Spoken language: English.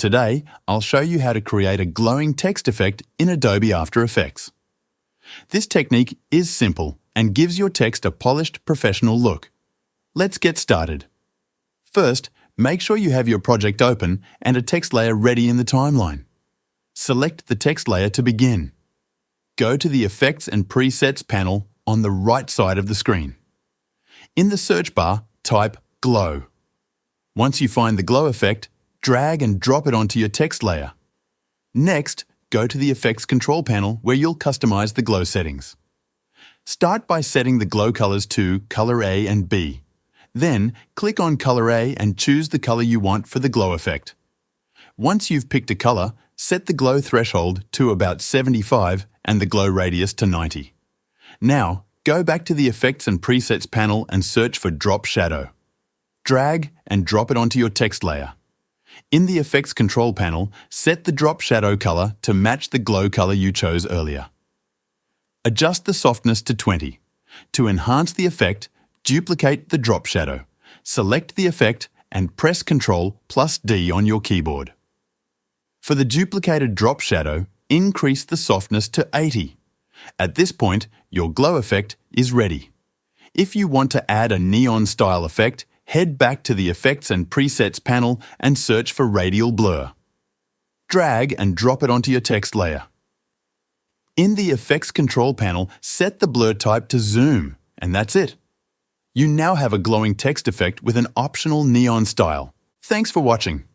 Today, I'll show you how to create a glowing text effect in Adobe After Effects. This technique is simple and gives your text a polished, professional look. Let's get started. First, make sure you have your project open and a text layer ready in the timeline. Select the text layer to begin. Go to the Effects and Presets panel on the right side of the screen. In the search bar, type Glow. Once you find the glow effect, drag and drop it onto your text layer. Next, go to the Effects Control panel where you'll customize the glow settings. Start by setting the glow colors to Color A and B. Then, click on Color A and choose the color you want for the glow effect. Once you've picked a color, set the glow threshold to about 75 and the glow radius to 90. Now, go back to the Effects and Presets panel and search for Drop Shadow. Drag and drop it onto your text layer. In the Effects Control panel, set the drop shadow color to match the glow color you chose earlier. Adjust the softness to 20. To enhance the effect, duplicate the drop shadow. Select the effect and press Ctrl+D on your keyboard. For the duplicated drop shadow, increase the softness to 80. At this point, your glow effect is ready. If you want to add a neon-style effect, head back to the Effects and Presets panel and search for Radial Blur. Drag and drop it onto your text layer. In the Effects Control panel, set the blur type to Zoom, and that's it. You now have a glowing text effect with an optional neon style. Thanks for watching.